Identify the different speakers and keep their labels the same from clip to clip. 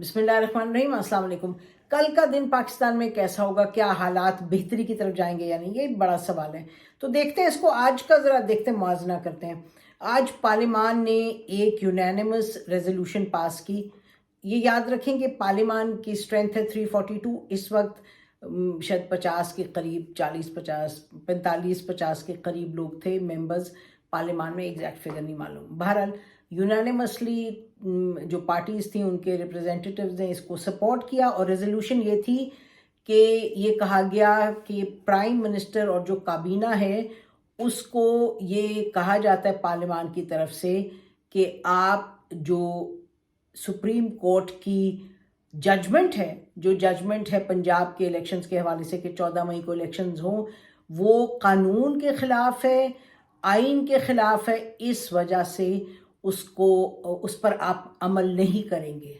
Speaker 1: बिस्मिल्लाहिर्रहमानिर्रहीम, अस्सलाम वालेकुम। कल का दिन पाकिस्तान में कैसा होगा, क्या हालात बेहतरी की तरफ जाएंगे या नहीं, ये बड़ा सवाल है। तो देखते हैं इसको, आज का ज़रा देखते हैं, मुआवजा करते हैं। आज पार्लिमान ने एक यूनानिमस रेजोल्यूशन पास की। ये याद रखें कि पार्लिमान की स्ट्रेंथ है 342, इस वक्त शायद 50 के करीब, 40-50, 45-50 के करीब लोग थे मेंबर्स पार्लियामान में, एग्जैक्ट फिगर नहीं मालूम। बहरहाल यूनानिमसली जो पार्टीज थी उनके रिप्रेजेंटेटिव्स ने इसको सपोर्ट किया और रेजोल्यूशन ये थी कि ये कहा गया कि प्राइम मिनिस्टर और जो काबीना है उसको ये कहा जाता है पार्लियामान की तरफ से कि आप जो सुप्रीम कोर्ट की जजमेंट है, जो जजमेंट है पंजाब के इलेक्शंस के हवाले से कि 14 मई को इलेक्शंस हों, वो कानून के ख़िलाफ़ है, आइन के ख़िलाफ़ है, इस वजह से उस पर आप अमल नहीं करेंगे।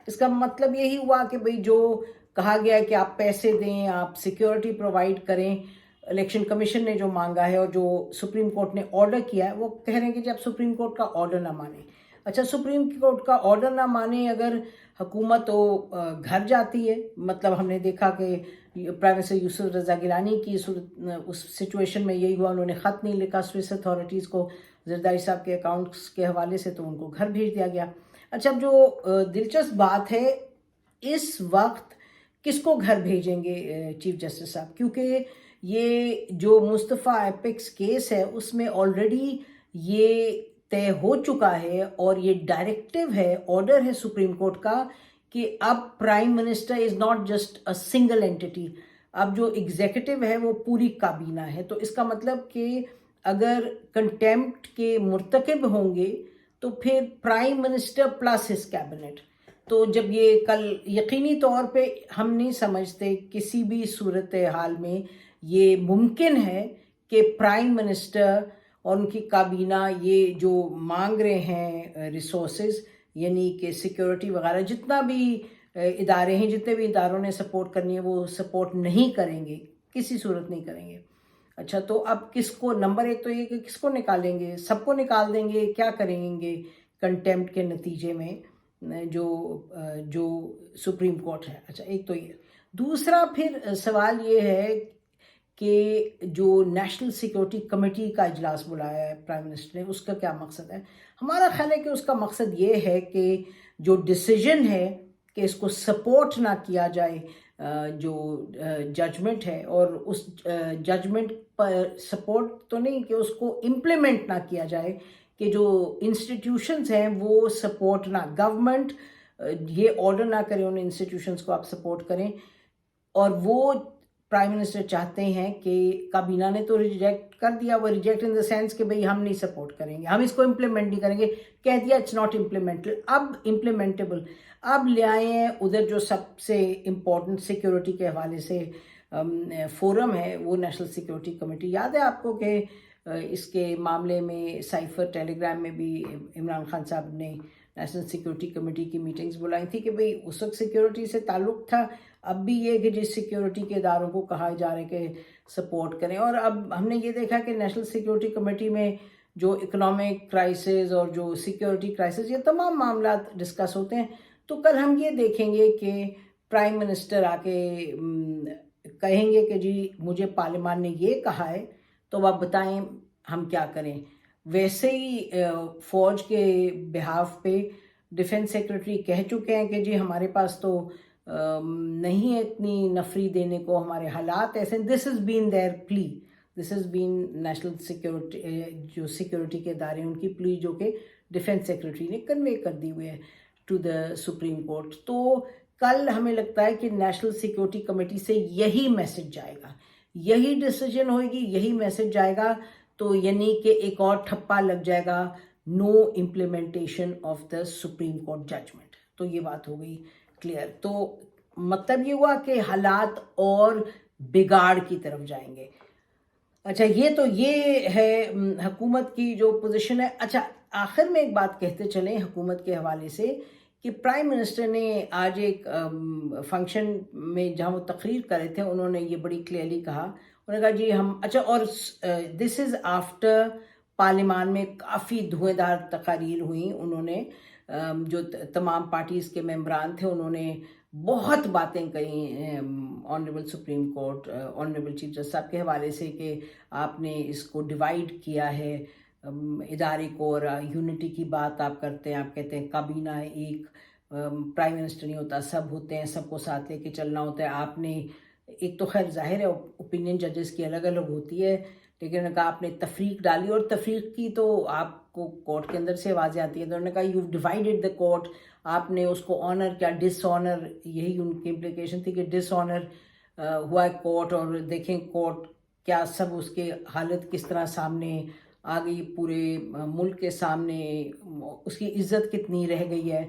Speaker 1: इसका मतलब यही हुआ कि भाई जो कहा गया है कि आप पैसे दें, आप सिक्योरिटी प्रोवाइड करें, इलेक्शन कमीशन ने जो मांगा है और जो सुप्रीम कोर्ट ने ऑर्डर किया है, वो कह रहे हैं कि जब सुप्रीम कोर्ट का ऑर्डर ना माने। अच्छा, सुप्रीम कोर्ट का ऑर्डर ना माने अगर हुकूमत तो घर जाती है। मतलब हमने देखा कि प्राइम मिनिस्टर यूसुफ रज़ा गिलानी की उस सिचुएशन में यही हुआ, उन्होंने ख़त नहीं लिखा स्विस अथॉरिटीज़ को जरदारी साहब के अकाउंट्स के हवाले से, तो उनको घर भेज दिया गया। अच्छा, अब जो दिलचस्प बात है, इस वक्त किसको घर भेजेंगे चीफ जस्टिस साहब, क्योंकि ये जो मुस्तफ़ा एपिक्स केस है उसमें ऑलरेडी ये तय हो चुका है और ये डायरेक्टिव है, ऑर्डर है सुप्रीम कोर्ट का कि अब prime minister is not just a single entity, अब जो एग्जीक्यूटिव है वो पूरी काबीना है। तो इसका मतलब कि अगर कंटेम्प्ट के मुर्तकिब होंगे तो फिर prime minister plus his cabinet. तो जब ये कल यकीनी तौर पे हम नहीं समझते किसी भी सूरत हाल में ये मुमकिन है कि प्राइम मिनिस्टर और उनकी काबीना ये जो मांग रहे हैं रिसोर्सेज, यानी कि सिक्योरिटी वगैरह, जितना भी इदारे हैं, जितने भी इदारों ने सपोर्ट करनी है वो सपोर्ट नहीं करेंगे, किसी सूरत नहीं करेंगे। अच्छा, तो अब किसको, नंबर एक तो ये कि किसको निकालेंगे, सबको निकाल देंगे, क्या करेंगे कंटेम्प्ट के नतीजे में जो जो सुप्रीम कोर्ट है। अच्छा, एक तो ये। दूसरा फिर सवाल ये है कि जो नेशनल सिक्योरिटी कमेटी का इजलास बुलाया है प्राइम मिनिस्टर ने, उसका क्या मकसद है? हमारा ख्याल है कि उसका मकसद ये है कि जो डिसीजन है कि इसको सपोर्ट ना किया जाए, जो जजमेंट है, और उस जजमेंट पर सपोर्ट तो नहीं कि उसको इम्प्लीमेंट ना किया जाए, कि जो इंस्टीट्यूशंस हैं वो सपोर्ट ना, गवर्नमेंट ये ऑर्डर ना करे उन इंस्टीट्यूशंस को आप सपोर्ट करें। और वो प्राइम मिनिस्टर चाहते हैं कि काबीना ने तो रिजेक्ट कर दिया, वो रिजेक्ट इन द सेंस कि भाई हम नहीं सपोर्ट करेंगे, हम इसको इम्प्लीमेंट नहीं करेंगे, कह दिया इट्स नॉट इम्प्लीमेंटेबल। अब इम्प्लीमेंटेबल अब ले आए हैं उधर जो सबसे इम्पोर्टेंट सिक्योरिटी के हवाले से फोरम है, वो नेशनल सिक्योरिटी कमेटी। याद है आपको कि इसके मामले में साइफर टेलीग्राम में भी इमरान खान साहब ने नेशनल सिक्योरिटी कमेटी की मीटिंग्स बुलाई थी कि भाई उस वक्त सिक्योरिटी से ताल्लुक़ था, अब भी ये कि जिस सिक्योरिटी के इदारों को कहा जा रहा है कि सपोर्ट करें। और अब हमने ये देखा कि नेशनल सिक्योरिटी कमेटी में जो इकोनॉमिक क्राइसिस और जो सिक्योरिटी क्राइसिस, ये तमाम मामला डिस्कस होते हैं। तो कल हम ये देखेंगे कि प्राइम मिनिस्टर आके कहेंगे कि जी मुझे पार्लियामान ने ये कहा है, तो आप बताएं हम क्या करें। वैसे ही फौज के बिहाफ पे डिफेंस सेक्रेटरी कह चुके हैं कि जी हमारे पास तो नहीं है इतनी नफरी देने को, हमारे हालात ऐसे। This is been their plea, this is been national security, जो सिक्योरिटी के इदारे उनकी प्ली, जो कि डिफेंस सेक्रेटरी ने कन्वे कर दी हुई है टू द सुप्रीम कोर्ट। तो कल हमें लगता है कि नेशनल सिक्योरिटी कमेटी से यही मैसेज जाएगा, यही डिसीजन होगी, यही मैसेज जाएगा। तो यानी कि एक और ठप्पा लग जाएगा, no implementation of the supreme court judgment. तो ये बात हो गई क्लियर। तो मतलब ये हुआ कि हालात और बिगाड़ की तरफ जाएंगे। अच्छा, ये है हुकूमत की जो पोजीशन है। अच्छा, आखिर में एक बात कहते चलें हुकूमत के हवाले से कि प्राइम मिनिस्टर ने आज एक फंक्शन में जहाँ वो तकरीर कर रहे थे, उन्होंने ये बड़ी क्लियरली कहा, उन्होंने कहा जी हम, अच्छा, और दिस इज़ आफ्टर पार्लियामान में काफ़ी धुएंधार तकारीर हुई, उन्होंने جو تمام پارٹیز کے ممبران تھے انہوں نے بہت باتیں کہیں honourable supreme court, honourable chief justice صاحب کے حوالے سے کہ آپ نے اس کو ڈیوائیڈ کیا ہے ادارے کو، اور یونٹی کی بات آپ کرتے ہیں، آپ کہتے ہیں کابینہ ایک پرائم منسٹر نہیں ہوتا، سب ہوتے ہیں، سب کو ساتھ لے کے چلنا ہوتا ہے۔ آپ نے ایک تو خیر ظاہر ہے اوپینین ججز کی الگ الگ ہوتی ہے، لیکن انہوں نے کہا آپ نے تفریق ڈالی، اور تفریق کی تو آپ کو کورٹ کے اندر سے آوازیں آتی ہیں، تو انہوں نے کہا یو ڈیوائیڈڈ دا کورٹ، آپ نے اس کو آنر کیا، ڈس آنر، یہی ان کی امپلیکیشن تھی کہ ڈس آنر ہوا ہے کورٹ، اور دیکھیں کورٹ کیا سب اس کے حالت کس طرح سامنے آ گئی، پورے ملک کے سامنے اس کی عزت کتنی رہ گئی ہے۔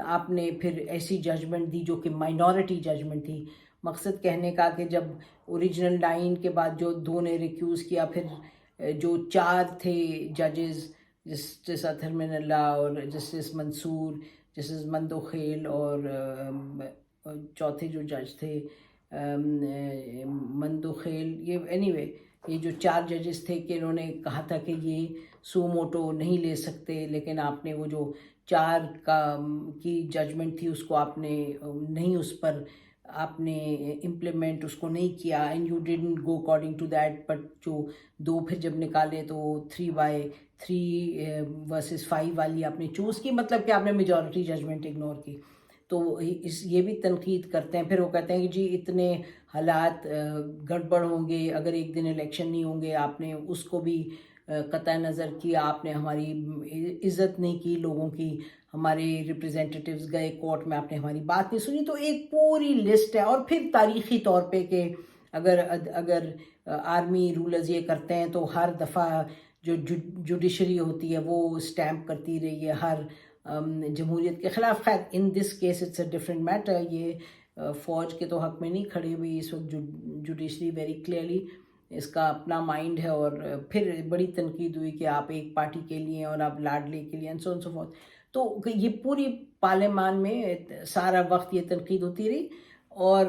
Speaker 1: آپ نے پھر ایسی ججمنٹ دی جو کہ مائنورٹی ججمنٹ تھی، مقصد کہنے کا کہ جب اوریجنل 9 کے بعد جو 2 نے ریکیوز کیا، پھر جو 4 تھے ججز، جسٹس اطہر من اللہ اور جسٹس منصور، جسٹس مندوخیل، اور چوتھے جو جج تھے مندوخیل، یہ اینی وے یہ جو 4 ججز تھے کہ انہوں نے کہا تھا کہ یہ سو موٹو نہیں لے سکتے، لیکن آپ نے وہ جو 4 کی ججمنٹ تھی اس کو آپ نے نہیں، اس پر آپ نے امپلیمنٹ اس کو نہیں کیا، and you didn't go according to that, but جو 2 پھر جب نکالے تو 3/3 ورسز 5 والی آپ نے چوز کی، مطلب کہ آپ نے میجورٹی ججمنٹ اگنور کی۔ تو یہ بھی تنقید کرتے ہیں، پھر وہ کہتے ہیں کہ جی اتنے حالات گڑبڑ ہوں گے اگر ایک دن الیکشن نہیں ہوں گے، آپ نے اس کو بھی قطع نظر کیا، آپ نے ہماری عزت نہیں کی لوگوں کی، ہمارے ریپریزنٹیٹیوز گئے کورٹ میں، آپ نے ہماری بات نہیں سنی، تو ایک پوری لسٹ ہے۔ اور پھر تاریخی طور پہ کہ اگر آرمی رولرز یہ کرتے ہیں تو ہر دفعہ جو جوڈیشری ہوتی ہے وہ اسٹیمپ کرتی رہی ہے ہر جمہوریت کے خلاف۔ خیر in this case it's a different matter, یہ فوج کے تو حق میں نہیں کھڑی ہوئی اس وقت جوڈیشری، ویری کلیئرلی اس کا اپنا مائنڈ ہے، اور پھر بڑی تنقید ہوئی کہ آپ ایک پارٹی کے لیے اور آپ لاڈلے کے لیے and so on so forth. تو یہ پوری پارلیمان میں سارا وقت یہ تنقید ہوتی رہی، اور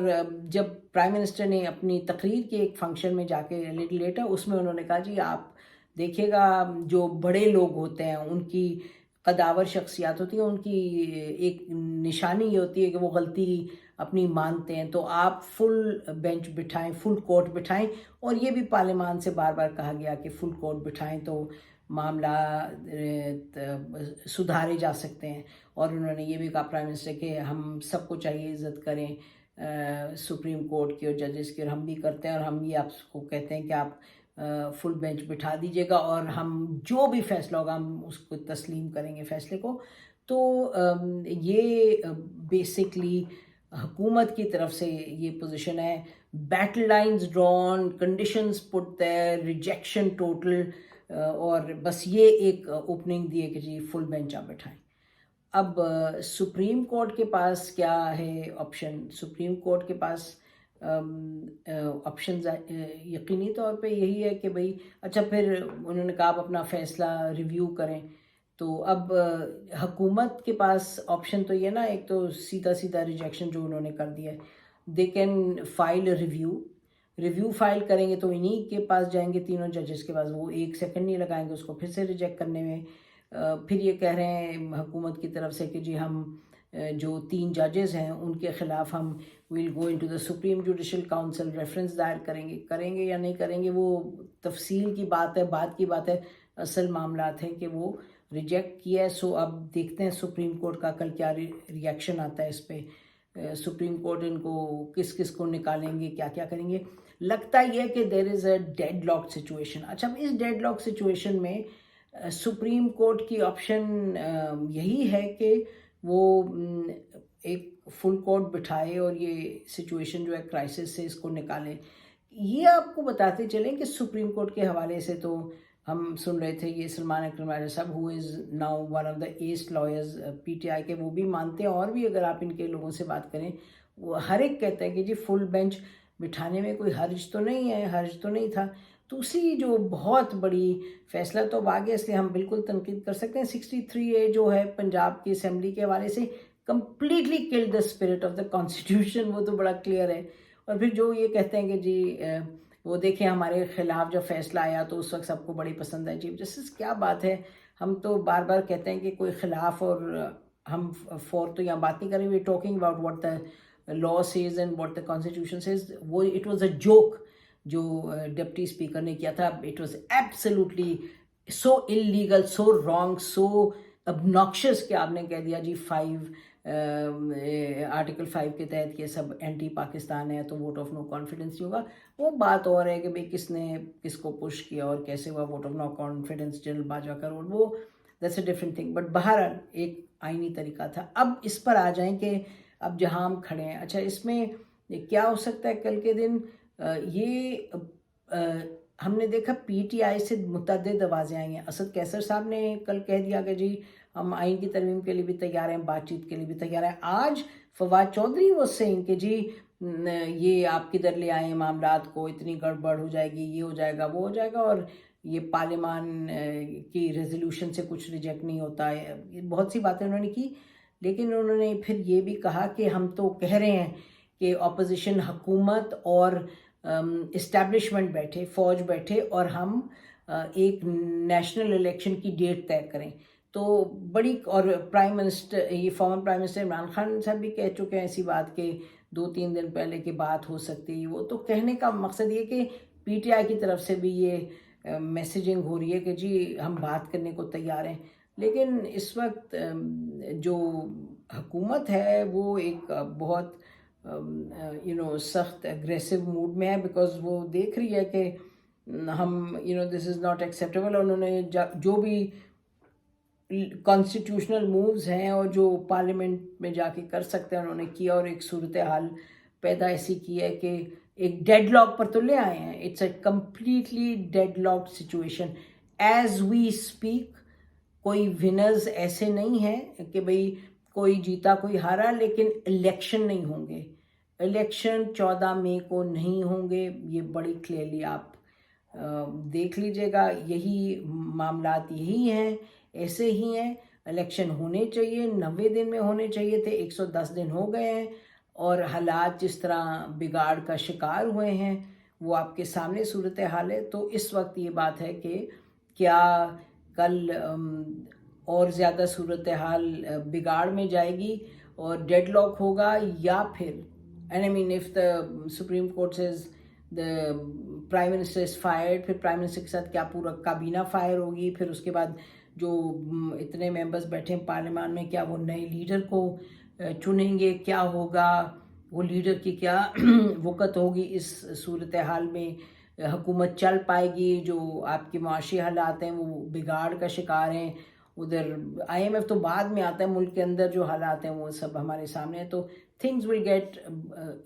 Speaker 1: جب پرائم منسٹر نے اپنی تقریر کے ایک فنکشن میں جا کے لٹل لیٹر اس میں انہوں نے کہا جی آپ دیکھیے گا جو بڑے لوگ ہوتے ہیں ان کی قداور شخصیات ہوتی ہیں، ان کی ایک نشانی یہ ہوتی ہے کہ وہ غلطی اپنی مانتے ہیں، تو آپ فل بینچ بٹھائیں، فل کورٹ بٹھائیں، اور یہ بھی پارلیمان سے بار بار کہا گیا کہ فل کورٹ بٹھائیں تو معاملہ سدھارے جا سکتے ہیں۔ اور انہوں نے یہ بھی کہا پرائم منسٹر کہ ہم سب کو چاہیے عزت کریں سپریم کورٹ کی اور ججز کی، اور ہم بھی کرتے ہیں، اور ہم یہ آپ کو کہتے ہیں کہ آپ فل بینچ بٹھا دیجیے گا، اور ہم جو بھی فیصلہ ہوگا ہم اس کو تسلیم کریں گے فیصلے کو۔ تو یہ بیسکلی حکومت کی طرف سے یہ پوزیشن ہے، بیٹل لائنز ڈرون، کنڈیشنز پٹ دیر، ریجیکشن ٹوٹل، اور بس یہ ایک اوپننگ دی ہے کہ جی فل بینچ آپ بٹھائیں۔ اب سپریم کورٹ کے پاس کیا ہے آپشن؟ سپریم کورٹ کے پاس آپشنز یقینی طور پہ یہی ہے کہ بھئی اچھا، پھر انہوں نے کہا آپ اپنا فیصلہ ریویو کریں، تو اب حکومت کے پاس آپشن تو یہ نا، ایک تو سیدھا سیدھا ریجیکشن جو انہوں نے کر دیا ہے، they can file review file کریں گے تو انہی کے پاس جائیں گے، تینوں ججز کے پاس، وہ 1 سیکنڈ نہیں لگائیں گے اس کو پھر سے ریجیکٹ کرنے میں۔ پھر یہ کہہ رہے ہیں حکومت کی طرف سے کہ جی ہم جو 3 ججز ہیں ان کے خلاف ہم we'll go into the supreme judicial council, reference دائر کریں گے یا نہیں کریں گے وہ تفصیل کی بات ہے، بعد کی بات ہے، اصل معاملات ہیں کہ وہ ریجیکٹ کیا ہے۔ سو اب دیکھتے ہیں سپریم کورٹ کا کل کیا ریئیکشن آتا ہے اس پہ، سپریم کورٹ ان کو کس کو نکالیں گے، کیا کریں گے۔ لگتا یہ ہے کہ دیر از اے ڈیڈ لاک سچویشن۔ اچھا، اس ڈیڈ لاک سچویشن میں سپریم کورٹ کی آپشن یہی ہے کہ وہ ایک فل کورٹ بٹھائے اور یہ سچویشن جو ہے کرائسس سے اس کو نکالیں۔ یہ آپ کو بتاتے چلیں کہ سپریم کورٹ کے حوالے سے تو ہم سن رہے تھے یہ سلمان اکرم راجہ صاحب who is now one of the best lawyers P T I کے، وہ بھی مانتے ہیں، اور بھی اگر آپ ان کے لوگوں سے بات کریں وہ ہر ایک کہتا ہے کہ جی فل بینچ بٹھانے میں کوئی حرج تو نہیں ہے، حرج تو نہیں تھا۔ دوسری جو بہت بڑی فیصلہ تو اب آگے، اس لیے ہم بالکل تنقید کر سکتے ہیں، 63A جو ہے پنجاب کی اسمبلی کے حوالے سے کمپلیٹلی کل the spirit of the constitution, وہ تو بڑا کلیئر ہے۔ اور پھر جو یہ کہتے ہیں کہ جی وہ دیکھیں ہمارے خلاف جب فیصلہ آیا تو اس وقت سب کو بڑی پسند ہے چیف جسٹس، کیا بات ہے، ہم تو بار بار کہتے ہیں کہ کوئی خلاف اور हम फोर तो यहाँ बात नहीं करें, we talking about what the law says and what the constitution says. वो इट वाज अ जोक जो डिप्टी स्पीकर ने किया था। It was absolutely so illegal, so wrong, so obnoxious कि आपने कह दिया जी आर्टिकल 5 के तहत ये सब एंटी पाकिस्तान है तो वोट ऑफ नो कॉन्फिडेंस नहीं होगा। वो बात और है कि भाई किसने किसको पुश किया और कैसे हुआ vote of no confidence general Bajwa का रोल, वो that's a different thing. But बहरहाल एक आईनी तरीका था। अब इस पर आ जाएं कि अब जहाँ हम खड़े हैं, अच्छा इसमें क्या हो सकता है कल के दिन। हमने देखा पीटीआई से मुतअद्दिद आवाज़ें आई हैं। असद कैसर साहब ने कल कह दिया कि जी हम आइन की तरमीम के लिए भी तैयार हैं, बातचीत के लिए भी तैयार हैं। आज फवाद चौधरी वो सेइंग कि जी ये आप किधर ले आए मामलात को, इतनी गड़बड़ हो जाएगी, ये हो जाएगा, वो हो जाएगा, और ये पार्लियामान की रेजोल्यूशन से कुछ रिजेक्ट नहीं होता है। ये बहुत सी बातें उन्होंने की, लेकिन उन्होंने फिर ये भी कहा कि हम तो कह रहे हैं कि अपोजिशन हुकूमत और इस्टेब्लिशमेंट बैठे, फ़ौज बैठे और हम एक नेशनल इलेक्शन की डेट तय करें। तो बड़ी, और प्राइम मिनिस्टर, ये former prime minister Imran Khan साहब भी कह चुके हैं ऐसी बात के 2-3 दिन पहले की बात हो सकती है। वो तो कहने का मकसद ये कि पीटीआई की तरफ से भी ये मैसेजिंग हो रही है कि जी हम बात करने को तैयार हैं। लेकिन इस वक्त जो हुकूमत है वो एक बहुत सख्त एग्रेसिव मूड में है, बिकॉज वो देख रही है कि हम दिस इज़ नॉट एक्सेप्टेबल। और उन्होंने जो भी कॉन्स्टिट्यूशनल मूव्स हैं और जो पार्लियामेंट में जाके कर सकते हैं उन्होंने किया, और एक सूरत हाल पैदा ऐसी की है कि एक डेडलॉक पर तो ले आए हैं। It's a completely deadlock situation as we speak. कोई विनर्स ऐसे नहीं हैं कि भाई कोई जीता कोई हारा, लेकिन इलेक्शन नहीं होंगे। इलेक्शन 14 मई को नहीं होंगे, ये बड़ी क्लियरली आप देख लीजिएगा। यही मामलात यही हैं, ऐसे ही हैं। इलेक्शन होने चाहिए, 90 दिन में होने चाहिए थे, 110 दिन हो गए हैं, और हालात जिस तरह बिगाड़ का शिकार हुए हैं वो आपके सामने सूरत हाल है। तो इस वक्त ये बात है कि क्या कल और ज़्यादा सूरत हाल बिगाड़ में जाएगी और डेडलॉक होगा, या फिर and I mean if the supreme court says the prime minister is fired, फिर प्राइम मिनिस्टर के साथ क्या पूरा काबीना फायर होगी, फिर उसके बाद जो इतने मेंबर्स बैठे हैं पार्लियामान में, क्या वो नए लीडर को चुनेंगे, क्या होगा, वो लीडर की क्या वक़्त होगी। इस सूरत हाल में हुकूमत चल पाएगी? जो आपके माशी हालात हैं वो बिगाड़ का शिकार हैं। उधर IMF तो बाद में आता है, मुल्क के अंदर जो हालात हैं वो सब हमारे सामने हैं। तो things will get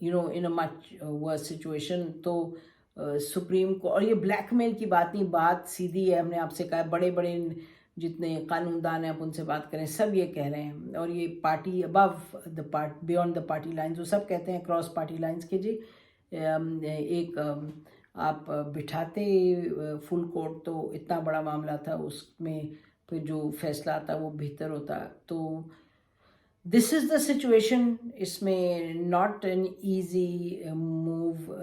Speaker 1: in a much worse situation. तो सुप्रीम को, और ये ब्लैकमेल की बात नहीं, बात सीधी है। हमने आपसे कहा बड़े बड़े जितने कानूनदान हैं आप उनसे बात करें, सब ये कह रहे हैं। और ये party above the beyond the party lines, वो सब कहते हैं क्रॉस पार्टी लाइन्स के जी एक आप बिठाते फुल कोर्ट तो इतना बड़ा मामला था, उसमें फिर जो फैसला आता वो बेहतर होता। तो दिस इज़ द सिचुएशन। इसमें not an easy move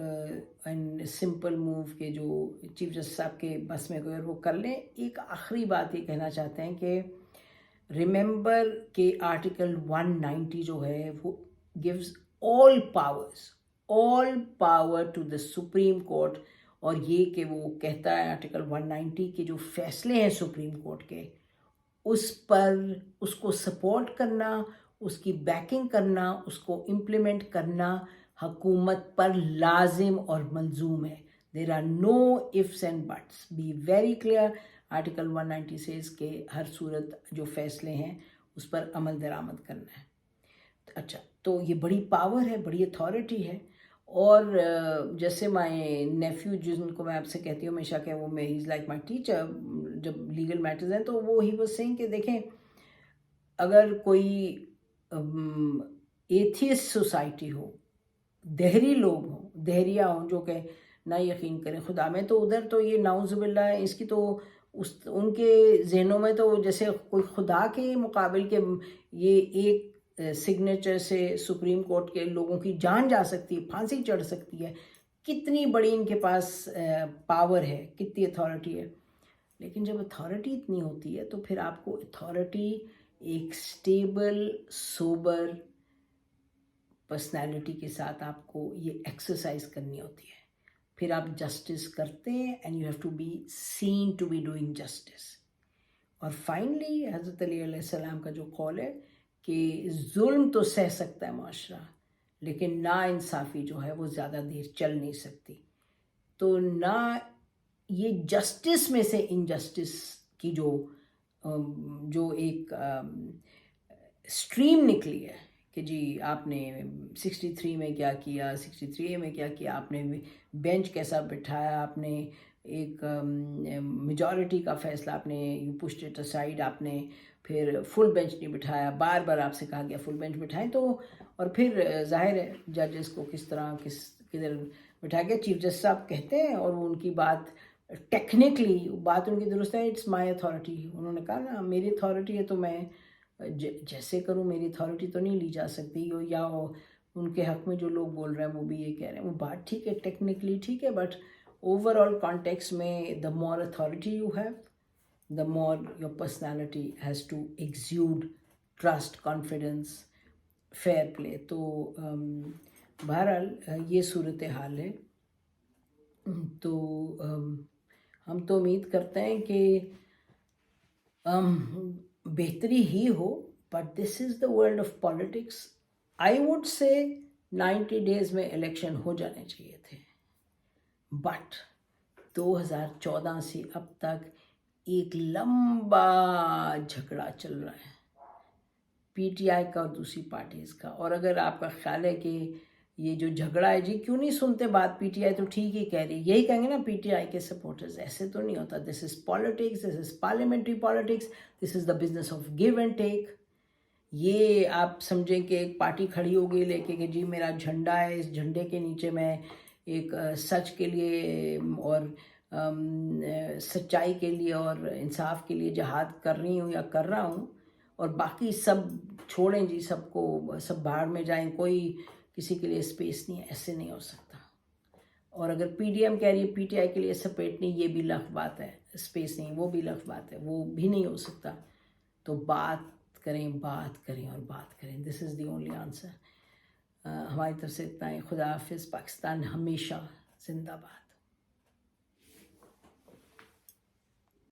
Speaker 1: and simple move के जो चीफ जस्टिस साहब के बस में कोई वो कर लें। एक आखिरी बात ये कहना चाहते हैं कि रिमेंबर के आर्टिकल 190 जो है वो gives all power to the supreme court. और ये कि वो कहता है आर्टिकल 190 के जो फैसले हैं सुप्रीम कोर्ट के, उस पर उसको सपोर्ट करना, उसकी बैकिंग करना, उसको इम्प्लीमेंट करना हुकूमत पर लाजिम और मलजूम है। There are no ifs and buts, be very clear. Article 190 से इसके हर सूरत जो फैसले हैं उस पर अमल दरामद करना है। अच्छा, तो ये बड़ी पावर है, बड़ी अथॉरिटी है। और जैसे माय नेफ्यू जिनको मैं आपसे कहती हूँ हमेशा कि वो मैं he is like my teacher जब लीगल मैटर्स हैं, तो वो ही वाज सेइंग कि देखें अगर कोई एथियस्ट सोसाइटी हो, दहरी लोग हों, दहरिया हों जो कि ना यकीन करें खुदा में, तो उधर तो ये नाउज़ुबिल्लाह है, इसकी तो उनके जहनों में तो जैसे कोई खुदा के मुकाबिल के ये एक सिग्नेचर से सुप्रीम कोर्ट के लोगों की जान जा सकती है, फांसी चढ़ सकती है। कितनी बड़ी इनके पास पावर है, कितनी अथॉरिटी है। लेकिन जब अथॉरिटी इतनी होती है तो फिर आपको अथॉरिटी ایک اسٹیبل سوبر پرسنالٹی کے ساتھ آپ کو یہ ایکسرسائز کرنی ہوتی ہے. پھر آپ جسٹس کرتے ہیں and you have to be seen to be doing justice. اور فائنلی حضرت علی علیہ السلام کا جو قول ہے کہ ظلم تو سہ سکتا ہے معاشرہ لیکن نا انصافی جو ہے وہ زیادہ دیر چل نہیں سکتی. تو نہ یہ جسٹس میں سے انجسٹس کی جو ایک اسٹریم نکلی ہے کہ جی آپ نے 63 میں کیا کیا، 63 میں کیا کیا، آپ نے بینچ کیسا بٹھایا، آپ نے ایک میجورٹی کا فیصلہ آپ نے یو پشڈ اٹ اسائڈ، آپ نے پھر فل بینچ نہیں بٹھایا، بار بار آپ سے کہا گیا فل بینچ بٹھائیں. تو اور پھر ظاہر ہے ججز کو کس طرح کدھر بٹھا کے چیف جسٹس صاحب کہتے ہیں اور وہ ان کی بات ٹیکنیکلی بات ان کی درست ہے. It's my authority. انہوں نے کہا نا میری اتھارٹی ہے تو میں جیسے کروں، میری اتھارٹی تو نہیں لی جا سکتی. یا ان کے حق میں جو لوگ بول رہے ہیں وہ بھی یہ کہہ رہے ہیں، وہ بات ٹھیک ہے ٹیکنیکلی ٹھیک ہے، بٹ اوور آل کانٹیکس میں the more authority you have the more your personality has to exude trust, confidence, fair play. تو بہرحال یہ صورتحال ہے. تو ہم تو امید کرتے ہیں کہ بہتری ہی ہو، but this is the world of politics. I would say 90 days میں الیکشن ہو جانے چاہیے تھے، بٹ 2014 سے اب تک ایک لمبا جھگڑا چل رہا ہے پی ٹی آئی کا اور دوسری پارٹیز کا. اور اگر آپ کا خیال ہے کہ یہ جو جھگڑا ہے جی کیوں نہیں سنتے بات، پی ٹی آئی تو ٹھیک ہی کہہ رہی ہے، یہی کہیں گے نا پی ٹی آئی کے سپورٹرز. ایسے تو نہیں ہوتا. This is politics, this is parliamentary politics, this is the business of give and take. یہ آپ سمجھیں کہ ایک پارٹی کھڑی ہوگی لے کے کہ جی میرا جھنڈا ہے، اس جھنڈے کے نیچے میں ایک سچ کے لیے اور سچائی کے لیے اور انصاف کے لیے جہاد کر رہی ہوں یا کر رہا ہوں، اور باقی سب چھوڑیں جی، سب کو سب بھاڑ میں جائیں، کوئی کسی کے لیے اسپیس نہیں ہے. ایسے نہیں ہو سکتا. اور اگر پی ڈی ایم کہہ رہی ہے پی ٹی آئی کے لیے سپیٹ نہیں، یہ بھی لغ بات ہے. اسپیس نہیں، وہ بھی لغ بات ہے، وہ بھی نہیں ہو سکتا. تو بات کریں اور بات کریں. دس از دی اونلی آنسر. ہماری طرف سے اتنا ہی. خدا حافظ. پاکستان ہمیشہ زندہ باد.